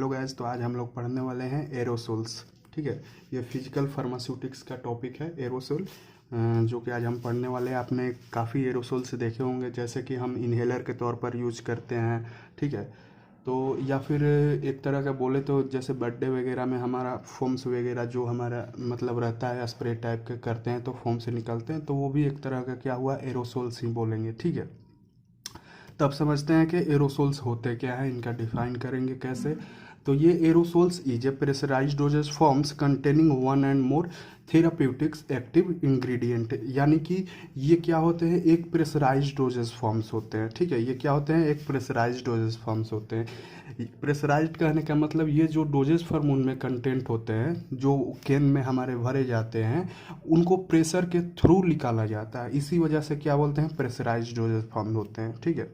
Hello guys, तो आज हम लोग पढ़ने वाले हैं एरोसोल्स। ठीक है, ये फिजिकल फार्मास्यूटिक्स का टॉपिक है एरोसोल, जो कि आज हम पढ़ने वाले हैं। आपने काफ़ी एरोसोल्स देखे होंगे, जैसे कि हम इन्हेलर के तौर पर यूज करते हैं। ठीक है, तो या फिर एक तरह का बोले तो जैसे बर्थडे वगैरह में हमारा फोम्स वगैरह जो हमारा मतलब रहता है, स्प्रे टाइप के करते हैं तो फोम से निकलते हैं, तो वो भी एक तरह का क्या हुआ, एरोसोल्स ही बोलेंगे। ठीक है, तब समझते हैं कि एरोसोल्स होते क्या है, इनका डिफाइन करेंगे कैसे। तो ये aerosols is a pressurised dosages forms containing one and more therapeutics active ingredient. यानी कि ये क्या होते हैं, एक प्रेशराइज्ड डोजेज फॉर्म्स होते हैं। ठीक है, ये क्या होते हैं, एक प्रेशराइज्ड डोजेज फॉर्म्स होते हैं। प्रेशराइज्ड कहने का मतलब ये जो डोजेज फॉर्म उनमें कंटेंट होते हैं, जो कैन में हमारे भरे जाते हैं, उनको प्रेशर के थ्रू निकाला जाता है। इसी वजह से क्या बोलते हैं, प्रेशराइज्ड डोजेज फॉर्म होते हैं। ठीक है,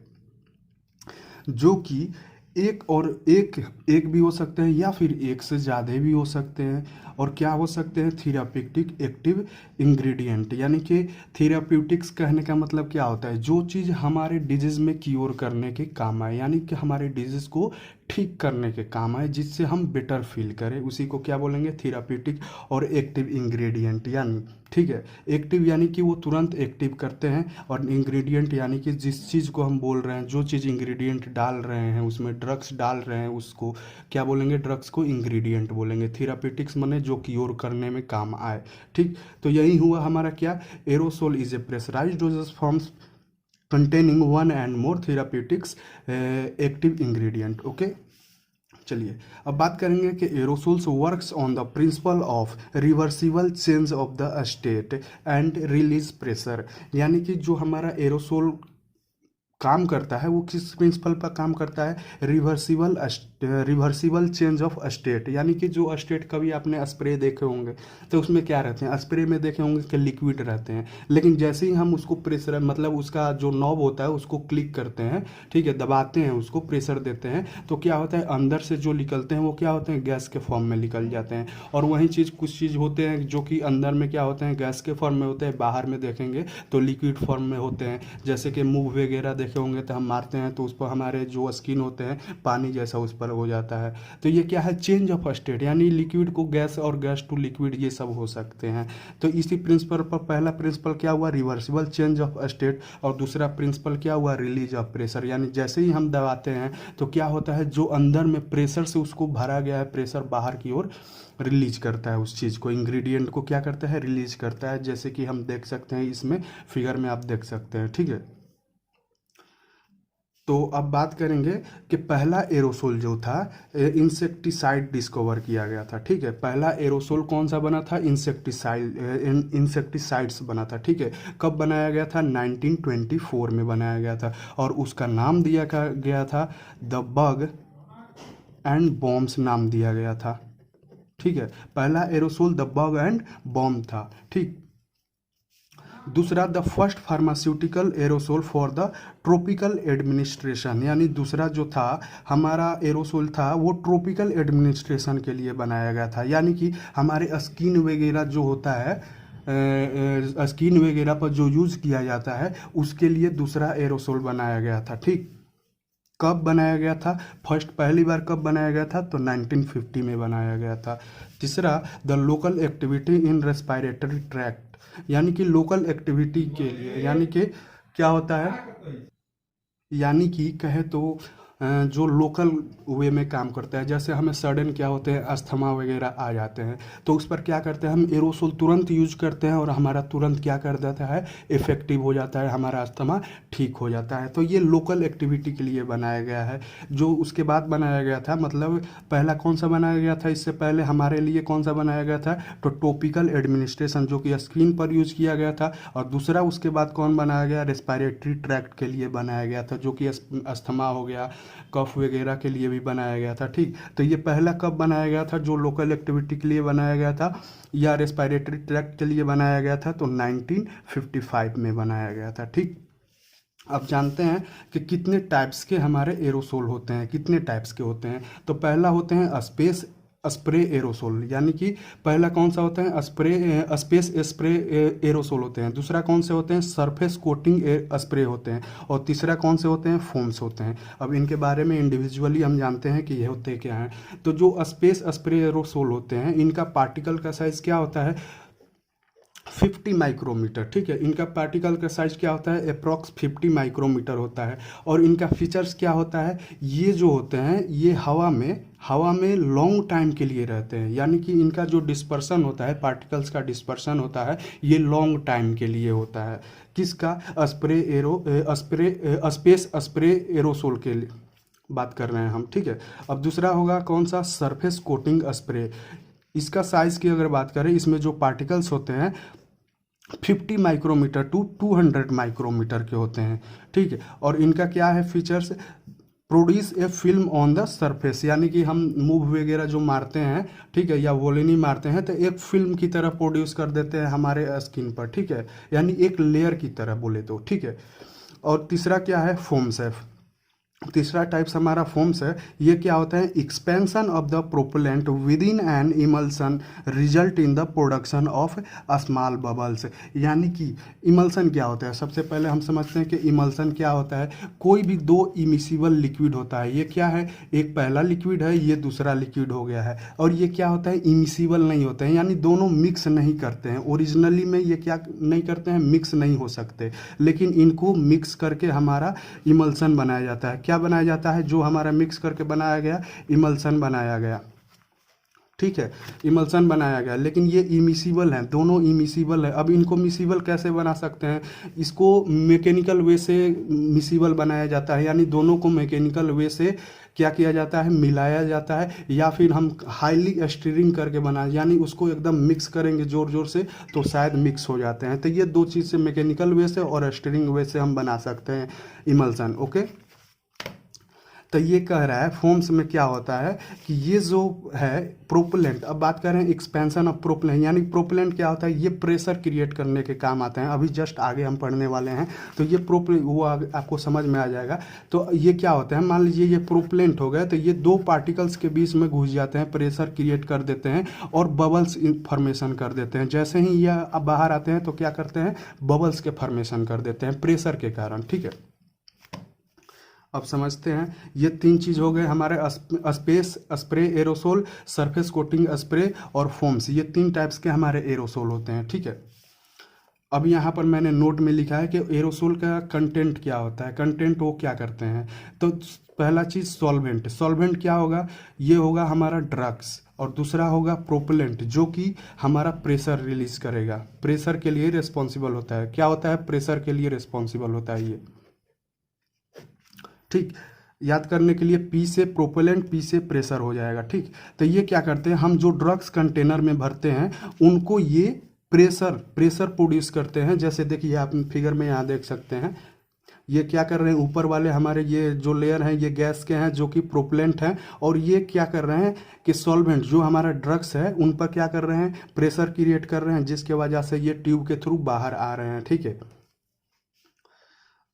जो कि एक और एक भी हो सकते हैं या फिर एक से ज़्यादा भी हो सकते हैं। और क्या हो सकते हैं, थेराप्यूटिक एक्टिव इंग्रेडिएंट। यानी कि थेराप्यूटिक्स कहने का मतलब क्या होता है, जो चीज़ हमारे डिजीज़ में क्योर करने के काम आए, यानी कि हमारे डिजीज़ को ठीक करने के काम आए, जिससे हम बेटर फील करें, उसी को क्या बोलेंगे, थेराप्यूटिक और एक्टिव इंग्रेडिएंट। यानी ठीक है, एक्टिव यानी कि वो तुरंत एक्टिव करते हैं, और इंग्रेडिएंट यानी कि जिस चीज़ को हम बोल रहे हैं, जो चीज़ इंग्रेडिएंट डाल रहे हैं, उसमें ड्रग्स डाल रहे हैं, उसको क्या बोलेंगे, ड्रग्स को इंग्रेडिएंट बोलेंगे। थेराप्यूटिक्स माने जो क्योर करने में काम आए। ठीक, तो यही हुआ हमारा क्या, aerosol is a pressurised dosages forms containing one and more therapeutics active ingredient. Okay, चलिए अब बात करेंगे कि aerosols works on the principle of reversible change of the state and release pressure. यानी कि जो हमारा एरोसोल काम करता है वो किस प्रिंसिपल पर काम करता है, रिवर्सिबल चेंज ऑफ स्टेट। यानी कि जो स्टेट, कभी आपने स्प्रे देखे होंगे तो उसमें क्या रहते हैं, स्प्रे में देखे होंगे कि लिक्विड रहते हैं, लेकिन जैसे ही हम उसको प्रेशर मतलब उसका जो नॉब होता है उसको क्लिक करते हैं, ठीक है, दबाते हैं, उसको प्रेशर देते हैं, तो क्या होता है, अंदर से जो निकलते हैं वो क्या होते हैं, गैस के फॉर्म में निकल जाते हैं। और वही चीज़ कुछ चीज़ होते हैं जो कि अंदर में क्या होते हैं, गैस के फॉर्म में होते हैं, बाहर में देखेंगे तो लिक्विड फॉर्म में होते हैं। जैसे कि मूव वगैरह देखे होंगे तो हम मारते हैं तो उस पर हमारे जो स्किन होते हैं पानी जैसा उस पर हो जाता है। तो ये क्या है, चेंज ऑफ स्टेट, यानी लिक्विड को गैस और गैस टू लिक्विड ये सब हो सकते हैं। तो इसी प्रिंसिपल पर पहला प्रिंसिपल क्या हुआ, रिवर्सिबल चेंज ऑफ स्टेट, और दूसरा प्रिंसिपल क्या हुआ, रिलीज ऑफ प्रेशर। यानी जैसे ही हम दबाते हैं तो क्या होता है, जो अंदर में प्रेशर से उसको भरा गया है, प्रेशर बाहर की ओर रिलीज करता है, उस चीज़ को, इंग्रेडिएंट को क्या करता है, रिलीज करता है। जैसे कि हम देख सकते हैं इसमें फिगर में आप देख सकते हैं। ठीक है, तो अब बात करेंगे कि पहला एरोसोल जो था इंसेक्टिसाइड डिस्कवर किया गया था। ठीक है, पहला एरोसोल कौन सा बना था, इंसेक्टिसाइड्स बना था। ठीक है, कब बनाया गया था, 1924 में बनाया गया था, और उसका नाम दिया गया था द बग एंड बॉम्ब्स नाम दिया गया था। ठीक है, पहला aerosol the bug and bomb था। ठीक, दूसरा the first pharmaceutical aerosol for the tropical administration. यानी दूसरा जो था हमारा एरोसोल था वो ट्रॉपिकल एडमिनिस्ट्रेशन के लिए बनाया गया था। यानी कि हमारे स्किन वगैरह जो होता है, स्किन वगैरह पर जो यूज़ किया जाता है, उसके लिए दूसरा एरोसोल बनाया गया था। ठीक, कब बनाया गया था, फर्स्ट पहली बार कब बनाया गया था, तो 1950 में बनाया गया था। तीसरा the local activity in respiratory tract. यानी कि लोकल एक्टिविटी के लिए, यानी कि क्या होता है, यानी कि कहे तो जो लोकल वे में काम करता है। जैसे हमें सडन क्या होते हैं, अस्थमा वगैरह आ जाते हैं, तो उस पर क्या करते हैं, हम एरोसोल तुरंत यूज करते हैं और हमारा तुरंत क्या कर देता है, इफेक्टिव हो जाता है, हमारा अस्थमा ठीक हो जाता है। तो ये लोकल एक्टिविटी के लिए बनाया गया है। जो उसके बाद बनाया गया था, मतलब पहला कौन सा बनाया गया था, इससे पहले हमारे लिए कौन सा बनाया गया था, तो टॉपिकल एडमिनिस्ट्रेशन, जो कि स्किन पर यूज किया गया था। और दूसरा उसके बाद कौन बनाया गया, रेस्पिरेटरी ट्रैक्ट के लिए बनाया गया था, जो कि अस्थमा हो गया, कफ वगैरह के लिए भी बनाया गया था। ठीक, तो ये पहला कब बनाया गया था, जो लोकल एक्टिविटी के लिए बनाया गया था या रेस्पिरेटरी ट्रैक्ट के लिए बनाया गया था, तो 1955 में बनाया गया था। ठीक, अब जानते हैं कि कितने टाइप्स के हमारे एरोसोल होते हैं, कितने टाइप्स के होते हैं। तो पहला होते हैं स्पेस स्प्रे एरोसोल, यानी कि पहला कौन सा होता है स्पेस स्प्रे एरोसोल होते हैं, दूसरा कौन से होते हैं सरफेस कोटिंग स्प्रे होते हैं, और तीसरा कौन से होते हैं फोम्स होते हैं। अब इनके बारे में इंडिविजुअली हम जानते हैं कि ये होते क्या हैं। तो जो स्पेस स्प्रे एरोसोल होते हैं इनका पार्टिकल का साइज क्या होता है 50 माइक्रोमीटर, ठीक है। इनका पार्टिकल का साइज क्या होता है अप्रॉक्स 50 माइक्रोमीटर होता है। और इनका फीचर्स क्या होता है, ये जो होते हैं ये हवा में लॉन्ग टाइम के लिए रहते हैं, यानी कि इनका जो डिस्पर्सन होता है पार्टिकल्स का डिस्पर्सन होता है ये लॉन्ग टाइम के लिए होता है। किसका स्पेस स्प्रे एरोसोल के लिए बात कर रहे हैं हम, ठीक है। अब दूसरा होगा कौन सा सरफेस कोटिंग स्प्रे। इसका साइज की अगर बात करें इसमें जो पार्टिकल्स होते हैं 50 माइक्रोमीटर टू 200 माइक्रोमीटर के होते हैं, ठीक है। और इनका क्या है features, produce a film on the surface, यानी कि हम मूव वगैरह जो मारते हैं, ठीक है, या वोलिनी मारते हैं तो एक फिल्म की तरह प्रोड्यूस कर देते हैं हमारे स्किन पर, ठीक है, यानी एक लेयर की तरह बोले तो, ठीक है। और तीसरा क्या है फोम्स है, तीसरा टाइप्स हमारा फोम्स है। ये क्या होता है expansion of the propellant with in an emulsion result in the production of small bubbles, यानी कि इमल्सन क्या होता है सबसे पहले हम समझते हैं कि इमल्सन क्या होता है, कोई भी दो इमिसिबल लिक्विड होता है, ये क्या है एक पहला लिक्विड है ये दूसरा लिक्विड हो गया है, और ये क्या होता है इमिसिबल नहीं होते हैं, यानी दोनों मिक्स नहीं करते हैं, ओरिजिनली में ये क्या नहीं करते हैं मिक्स नहीं हो सकते, लेकिन इनको मिक्स करके हमारा इमल्सन बनाया जाता है। क्या बनाया जाता है, जो हमारा मिक्स करके बनाया गया इमल्सन बनाया गया, ठीक है, इमल्सन बनाया गया। लेकिन ये इमिसिबल हैं, दोनों इमिसिबल है। अब इनको मिसिबल कैसे बना सकते हैं, इसको मैकेनिकल वे से मिसिबल बनाया जाता है, यानी दोनों को मैकेनिकल वे से क्या किया जाता है मिलाया जाता है, या फिर हम हाईली स्टीरिंग करके बनाए, यानी उसको एकदम मिक्स करेंगे जोर जोर से तो शायद मिक्स हो जाते हैं। तो ये दो चीज़ से मैकेनिकल वे से और स्टीरिंग वे से हम बना सकते हैं इमल्सन, ओके। तो ये कह रहा है फोम्स में क्या होता है कि ये जो है प्रोपेलेंट, अब बात कर रहे हैं एक्सपेंशन ऑफ प्रोपेलेंट, यानी प्रोपेलेंट क्या होता है ये प्रेशर क्रिएट करने के काम आते हैं, अभी जस्ट आगे हम पढ़ने वाले हैं तो ये प्रोपेलेंट वो आपको समझ में आ जाएगा। तो ये क्या होता है मान लीजिए ये प्रोपेलेंट हो गए तो ये दो पार्टिकल्स के बीच में घुस जाते हैं, प्रेशर क्रिएट कर देते हैं और बबल्स फॉर्मेशन कर देते हैं। जैसे ही ये अब बाहर आते हैं तो क्या करते हैं बबल्स के फॉर्मेशन कर देते हैं प्रेशर के कारण, ठीक है। अब समझते हैं ये तीन चीज़ हो गए हमारे space spray aerosol, surface coating spray और फोम्स, ये तीन टाइप्स के हमारे एरोसोल होते हैं, ठीक है। अब यहाँ पर मैंने नोट में लिखा है कि एरोसोल का कंटेंट क्या होता है, कंटेंट वो क्या करते हैं। तो पहला चीज़ सॉल्वेंट, सॉल्वेंट क्या होगा ये होगा हमारा ड्रग्स, और दूसरा होगा प्रोपेलेंट जो कि हमारा प्रेशर रिलीज करेगा, प्रेशर के लिए रिस्पॉन्सिबल होता है। क्या होता है प्रेशर के लिए रिस्पॉन्सिबल होता है ये, ठीक। याद करने के लिए पी से प्रोपेलेंट पी से प्रेशर हो जाएगा, ठीक। तो ये क्या करते हैं हम जो ड्रग्स कंटेनर में भरते हैं उनको ये प्रेशर प्रोड्यूस करते हैं। जैसे देखिए आप फिगर में यहाँ देख सकते हैं ये क्या कर रहे हैं ऊपर वाले हमारे ये जो लेयर हैं ये गैस के हैं जो कि प्रोपेलेंट हैं, और ये क्या कर रहे हैं कि सॉल्वेंट जो हमारा ड्रग्स है उन पर क्या कर रहे हैं प्रेशर क्रिएट कर रहे हैं, जिसके वजह से ये ट्यूब के थ्रू बाहर आ रहे हैं, ठीक है।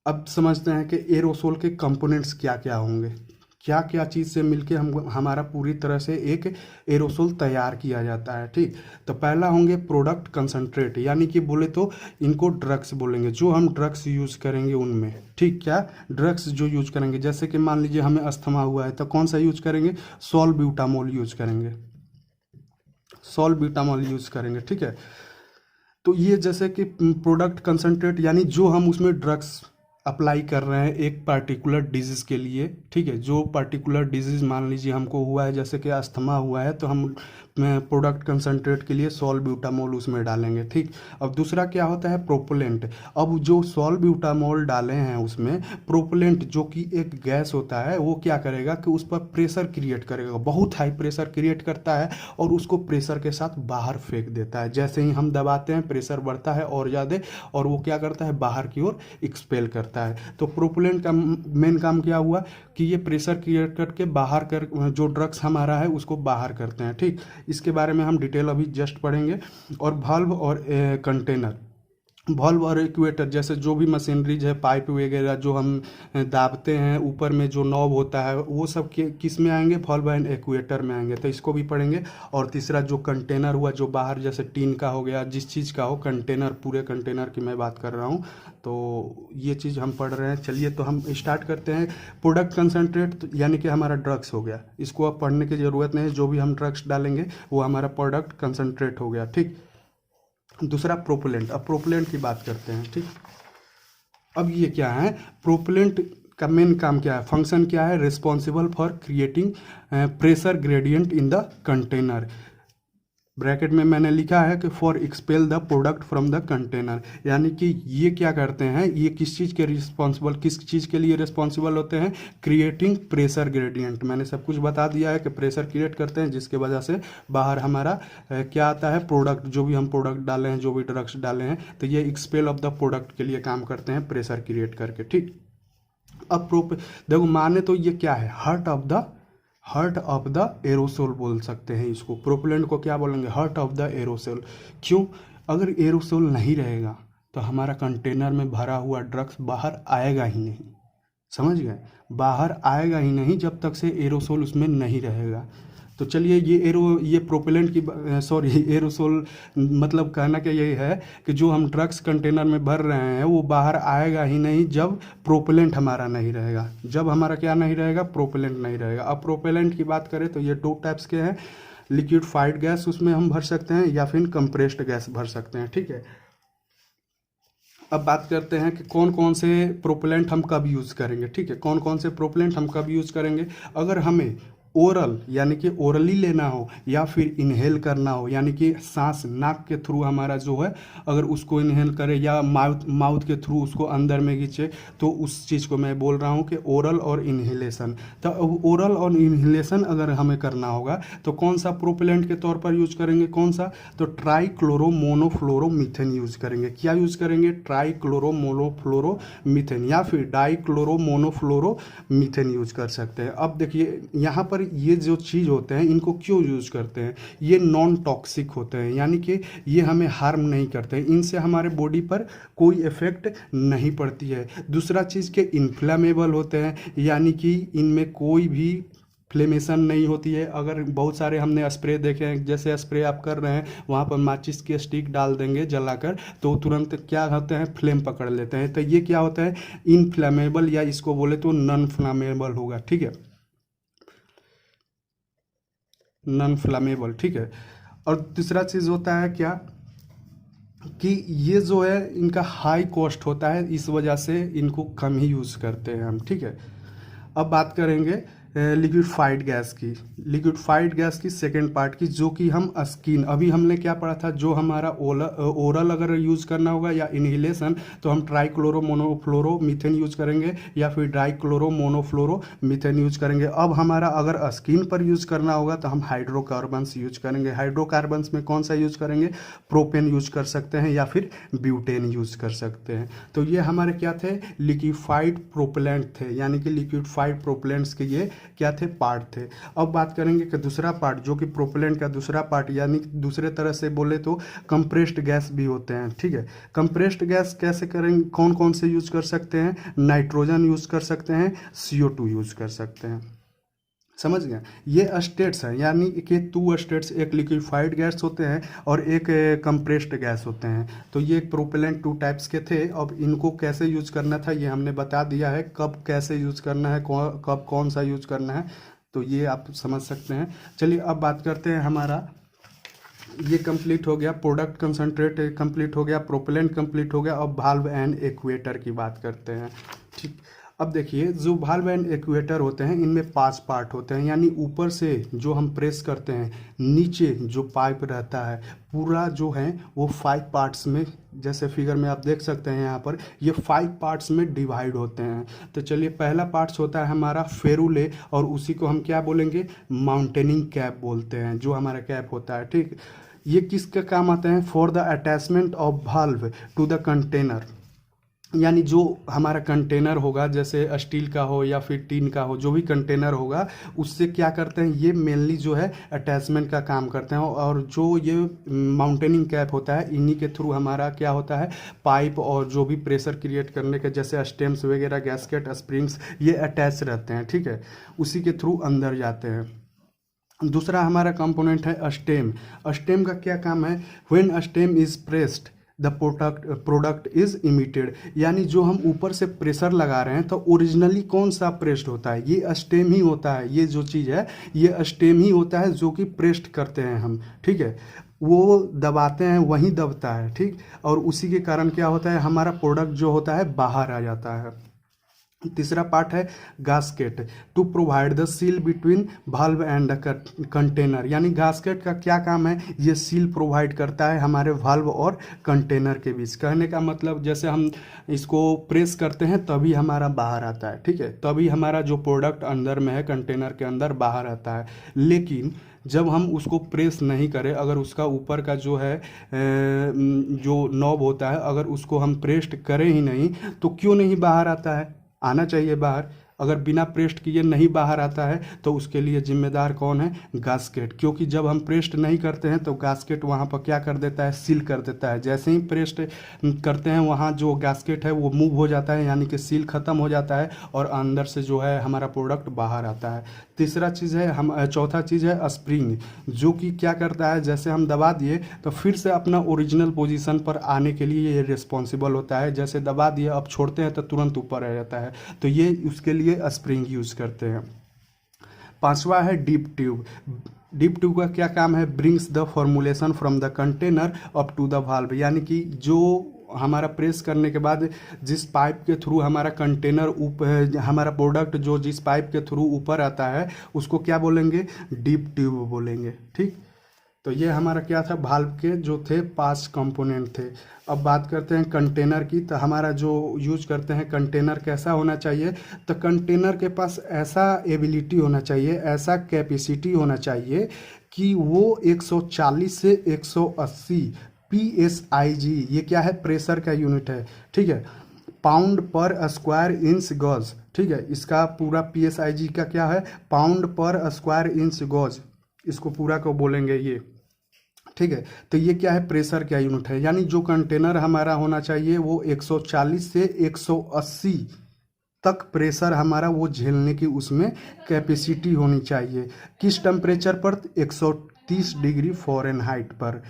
अब समझते हैं कि एरोसोल के कंपोनेंट्स क्या क्या होंगे, क्या क्या चीज़ से मिलके हम हमारा पूरी तरह से एक एरोसोल तैयार किया जाता है, ठीक। तो पहला होंगे प्रोडक्ट कंसंट्रेट, यानी कि बोले तो इनको ड्रग्स बोलेंगे, जो हम ड्रग्स यूज़ करेंगे उनमें, ठीक। क्या ड्रग्स जो यूज करेंगे, जैसे कि मान लीजिए हमें अस्थमा हुआ है तो कौन सा यूज करेंगे सॉल्ब्यूटामोल यूज करेंगे, सॉल्ब्यूटामोल यूज करेंगे, ठीक है। तो ये जैसे कि प्रोडक्ट कंसंट्रेट यानी जो हम उसमें ड्रग्स अप्लाई कर रहे हैं एक पार्टिकुलर डिजीज़ के लिए, ठीक है। जो पार्टिकुलर डिजीज़ मान लीजिए हमको हुआ है जैसे कि अस्थमा हुआ है तो हम प्रोडक्ट कंसंट्रेट के लिए सॉल्ब्यूटामोल उसमें डालेंगे, ठीक। अब दूसरा क्या होता है प्रोपेलेंट, अब जो सॉल्ब्यूटामोल डाले हैं उसमें प्रोपेलेंट जो कि एक गैस होता है वो क्या करेगा कि उस पर प्रेशर क्रिएट करेगा, बहुत हाई प्रेशर क्रिएट करता है और उसको प्रेशर के साथ बाहर फेंक देता है। जैसे ही हम दबाते हैं प्रेशर बढ़ता है और ज़्यादा, और वो क्या करता है बाहर की ओर एक्सपेल करता है। तो प्रोपेलेंट का मेन काम क्या हुआ कि ये प्रेशर क्रिएट करके बाहर कर जो ड्रग्स हमारा है उसको बाहर करते हैं, ठीक। इसके बारे में हम डिटेल अभी जस्ट पढ़ेंगे। और वाल्व और कंटेनर, वॉल्व और एक्वेटर जैसे जो भी मशीनरीज है, पाइप वगैरह जो हम दाबते हैं, ऊपर में जो नॉब होता है, वो सब किस में आएंगे? वॉल्व एंड एक्वेटर में आएंगे, तो इसको भी पढ़ेंगे। और तीसरा जो कंटेनर हुआ, जो बाहर जैसे टीन का हो गया, जिस चीज़ का हो कंटेनर, पूरे कंटेनर की मैं बात कर रहा हूँ, तो ये चीज़ हम पढ़ रहे हैं। चलिए तो हम स्टार्ट करते हैं। प्रोडक्ट कंसनट्रेट यानी कि हमारा ड्रग्स हो गया, इसको अब पढ़ने की ज़रूरत नहीं है, जो भी हम ड्रग्स डालेंगे वो हमारा प्रोडक्ट कंसनट्रेट हो गया, ठीक। दूसरा प्रोपेलेंट, अब प्रोपेलेंट की बात करते हैं, ठीक। अब ये क्या है? प्रोपेलेंट का मेन काम क्या है, फंक्शन क्या है? Responsible for creating pressure gradient in the container. Bracket में मैंने लिखा है कि for expel the product from the container, यानी कि ये क्या करते हैं, ये किस चीज़ के रिस्पॉन्सिबल, किस चीज़ के लिए रिस्पॉन्सिबल होते हैं? Creating pressure gradient. मैंने सब कुछ बता दिया है कि प्रेशर क्रिएट करते हैं, जिसके वजह से बाहर हमारा क्या आता है? प्रोडक्ट, जो भी हम प्रोडक्ट डाले हैं, जो भी ड्रग्स डाले हैं, तो ये एक्सपेल ऑफ द प्रोडक्ट के लिए काम करते हैं, प्रेशर क्रिएट करके, ठीक। अब देखो, माने तो ये क्या है? हर्ट ऑफ द एरोसोल बोल सकते हैं इसको। प्रोपेलेंट को क्या बोलेंगे? Hurt of the aerosol. क्यों? अगर एरोसोल नहीं रहेगा तो हमारा कंटेनर में भरा हुआ ड्रग्स बाहर आएगा ही नहीं, समझ गए? बाहर आएगा ही नहीं जब तक से एरोसोल उसमें नहीं रहेगा। तो चलिए, ये प्रोपेलेंट की सॉरी एरोसोल, मतलब कहना क्या यही है कि जो हम ड्रग्स कंटेनर में भर रहे हैं वो बाहर आएगा ही नहीं जब प्रोपेलेंट हमारा नहीं रहेगा। जब हमारा क्या नहीं रहेगा? प्रोपेलेंट नहीं रहेगा। अब प्रोपेलेंट की बात करें तो ये 2 टाइप्स के हैं। लिक्विफाइड गैस उसमें हम भर सकते हैं, या फिर कंप्रेस्ड गैस भर सकते हैं, ठीक है। अब बात करते हैं कि कौन कौन से प्रोपेलेंट हम कब यूज़ करेंगे, ठीक है। कौन कौन से प्रोपेलेंट हम कब यूज़ करेंगे? अगर हमें ओरल यानी कि ओरली लेना हो, या फिर इनहेल करना हो, यानी कि सांस नाक के थ्रू हमारा जो है, अगर उसको इनहेल करें या माउथ के थ्रू उसको अंदर में खींचे, तो उस चीज़ को मैं बोल रहा हूँ कि ओरल और इनहेलेशन। तो ओरल और इनहेलेशन अगर हमें करना होगा तो कौन सा प्रोपेलेंट के तौर पर यूज करेंगे? कौन सा? तो ट्राइक्लोरोमोनोफ्लोरोमीथेन यूज करेंगे। क्या यूज करेंगे? ट्राइक्लोरोमोनोफ्लोरोमीथेन, या फिर डाइक्लोरोमोनोफ्लोरोमीथेन यूज कर सकते हैं। अब देखिए, यहाँ पर ये जो चीज़ होते हैं, इनको क्यों यूज करते हैं? ये नॉन टॉक्सिक होते हैं, यानी कि ये हमें हार्म नहीं करते हैं, इनसे हमारे बॉडी पर कोई इफेक्ट नहीं पड़ती है। दूसरा चीज़ के इन्फ्लेमेबल होते हैं, यानी कि इनमें कोई भी फ्लेमेशन नहीं होती है। अगर बहुत सारे हमने स्प्रे देखे हैं, जैसे स्प्रे आप कर रहे हैं, वहाँ पर माचिस की स्टिक डाल देंगे जलाकर, तो तुरंत क्या होते हैं? फ्लेम पकड़ लेते हैं। तो ये क्या होता है? इनफ्लेमेबल, या इसको बोले तो नॉन फ्लेमेबल होगा, ठीक है, नॉन फ्लेमेबल, ठीक है। और तीसरा चीज़ होता है क्या, कि ये जो है इनका हाई कॉस्ट होता है, इस वजह से इनको कम ही यूज़ करते हैं हम, ठीक है। अब बात करेंगे लिक्विफाइड गैस की। लिक्विफाइड गैस की सेकेंड पार्ट की, जो कि हम स्किन, अभी हमने क्या पढ़ा था, जो हमारा ओरल अगर यूज़ करना होगा या इनहेलेशन, तो हम ट्राइक्लोरोमोनोफ्लोरोमीथेन यूज करेंगे, या फिर डाइक्लोरोमोनोफ्लोरोमीथेन यूज करेंगे। अब हमारा अगर स्किन पर यूज करना होगा तो हम हाइड्रोकार्बन्स यूज करेंगे। हाइड्रोकार्बन्स में कौन सा यूज करेंगे? प्रोपेन यूज कर सकते हैं, या फिर ब्यूटेन यूज कर सकते हैं। तो ये हमारे क्या थे? लिक्विफाइड प्रोपेलेंट थे, यानी कि लिक्विफाइड प्रोपेलेंट्स के ये क्या थे? पार्ट थे। अब बात करेंगे कि दूसरा पार्ट, जो कि प्रोपेलेंट का दूसरा पार्ट, यानी दूसरे तरह से बोले तो कंप्रेस्ड गैस भी होते हैं, ठीक है। कंप्रेस्ड गैस कैसे करेंगे? कौन कौन से यूज कर सकते हैं? नाइट्रोजन यूज कर सकते हैं, CO2 यूज कर सकते हैं, समझ गए? ये स्टेट्स हैं, यानी कि 2 स्टेट्स, एक लिक्विफाइड गैस होते हैं और एक कंप्रेस्ड गैस होते हैं। तो ये प्रोपेलेंट 2 टाइप्स के थे। अब इनको कैसे यूज करना था ये हमने बता दिया है, कब कैसे यूज करना है, कब कौन सा यूज करना है, तो ये आप समझ सकते हैं। चलिए अब बात करते हैं, हमारा ये कंप्लीट हो गया, प्रोडक्ट कंसंट्रेट कंप्लीट हो गया, प्रोपेलेंट कंप्लीट हो गया। अब वाल्व एंड एक्वेटर की बात करते हैं, ठीक। अब देखिए, जो वाल्व एंड एक्वेटर होते हैं, इनमें 5 पार्ट होते हैं, यानी ऊपर से जो हम प्रेस करते हैं, नीचे जो पाइप रहता है, पूरा जो है वो 5 पार्ट्स में, जैसे फिगर में आप देख सकते हैं यहाँ पर, ये 5 पार्ट्स में डिवाइड होते हैं। तो चलिए, पहला पार्ट्स होता है हमारा फेरुले, और उसी को हम क्या बोलेंगे? माउंटेनिंग कैप बोलते हैं, जो हमारा कैप होता है, ठीक। ये किसका काम आते हैं? For the attachment of valve to the container, यानी जो हमारा कंटेनर होगा, जैसे स्टील का हो या फिर टीन का हो, जो भी कंटेनर होगा उससे क्या करते हैं, ये मेनली जो है अटैचमेंट का काम करते हैं। और जो ये माउंटेनिंग कैप होता है, इन्हीं के थ्रू हमारा क्या होता है, पाइप और जो भी प्रेशर क्रिएट करने के जैसे स्टेम्स वगैरह, गैस्केट, स्प्रिंग्स, ये अटैच रहते हैं, ठीक है, उसी के थ्रू अंदर जाते हैं। दूसरा हमारा कंपोनेंट है स्टेम। स्टेम का क्या काम है, when stem is pressed the product is emitted, यानी जो हम ऊपर से प्रेशर लगा रहे हैं तो ओरिजिनली कौन सा प्रेस्ड होता है, ये स्टेम ही होता है। ये जो चीज़ है ये स्टेम ही होता है जो कि प्रेस्ड करते हैं हम, ठीक है, वो दबाते हैं वहीं दबता है, ठीक। और उसी के कारण क्या होता है, हमारा प्रोडक्ट जो होता है बाहर आ जाता है। तीसरा पार्ट है gasket, to provide the seal between valve and the container, यानी गास्केट का क्या काम है, ये सील प्रोवाइड करता है हमारे वाल्व और कंटेनर के बीच। कहने का मतलब जैसे हम इसको प्रेस करते हैं तभी हमारा बाहर आता है, ठीक है, तभी हमारा जो प्रोडक्ट अंदर में है कंटेनर के अंदर बाहर आता है। लेकिन जब हम उसको प्रेस नहीं करें, अगर उसका ऊपर का जो है जो नॉब होता है, अगर उसको हम प्रेस करें ही नहीं तो क्यों नहीं बाहर आता है, आना चाहिए बाहर। अगर बिना प्रेस्ट किए नहीं बाहर आता है तो उसके लिए जिम्मेदार कौन है, गास्केट, क्योंकि जब हम प्रेस्ट नहीं करते हैं तो गास्केट वहाँ पर क्या कर देता है, सील कर देता है। जैसे ही प्रेस्ट करते हैं वहाँ जो गास्केट है वो मूव हो जाता है, यानी कि सील खत्म हो जाता है और अंदर से जो है हमारा प्रोडक्ट बाहर आता है। तीसरा चीज़ है चौथा चीज़ है स्प्रिंग, जो कि क्या करता है, जैसे हम दबा दिए तो फिर से अपना ओरिजिनल पोजीशन पर आने के लिए ये रिस्पॉन्सिबल होता है। जैसे दबा दिए, अब छोड़ते हैं तो तुरंत ऊपर आ जाता है, तो ये उसके लिए स्प्रिंग यूज करते हैं। पांचवा है डीप ट्यूब। डीप ट्यूब का क्या काम है, brings the formulation from the container up to the valve, यानी कि जो हमारा प्रेस करने के बाद जिस पाइप के थ्रू हमारा कंटेनर ऊपर, हमारा प्रोडक्ट जो जिस पाइप के थ्रू ऊपर आता है उसको क्या बोलेंगे, डीप ट्यूब बोलेंगे, ठीक। तो ये हमारा क्या था, वाल्व के जो थे 5 कंपोनेंट थे। अब बात करते हैं कंटेनर की, तो हमारा जो यूज करते हैं कंटेनर कैसा होना चाहिए, तो कंटेनर के पास ऐसा एबिलिटी होना चाहिए, ऐसा कैपेसिटी होना चाहिए कि वो 140 से 180 PSIG, ये क्या है, प्रेशर का यूनिट है, ठीक है, पाउंड पर स्क्वायर इंच गॉज, ठीक है, इसका पूरा PSIG का क्या है, पाउंड पर स्क्वायर इंच गॉज, इसको पूरा को बोलेंगे ये, ठीक है। तो ये क्या है, प्रेशर का यूनिट है, यानी जो कंटेनर हमारा होना चाहिए वो 140 से 180 तक प्रेशर हमारा वो झेलने की उसमें कैपेसिटी होनी चाहिए। किस टेम्परेचर पर, 130 डिग्री फ़ारेनहाइट पर,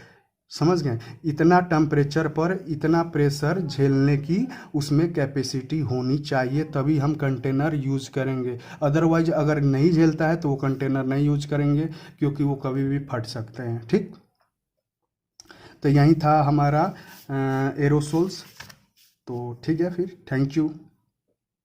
समझ गए, इतना टेम्परेचर पर इतना प्रेशर झेलने की उसमें कैपेसिटी होनी चाहिए, तभी हम कंटेनर यूज करेंगे। अदरवाइज अगर नहीं झेलता है तो वो कंटेनर नहीं यूज करेंगे, क्योंकि वो कभी भी फट सकते हैं, ठीक। तो यही था हमारा एरोसोल्स। तो ठीक है, फिर थैंक यू।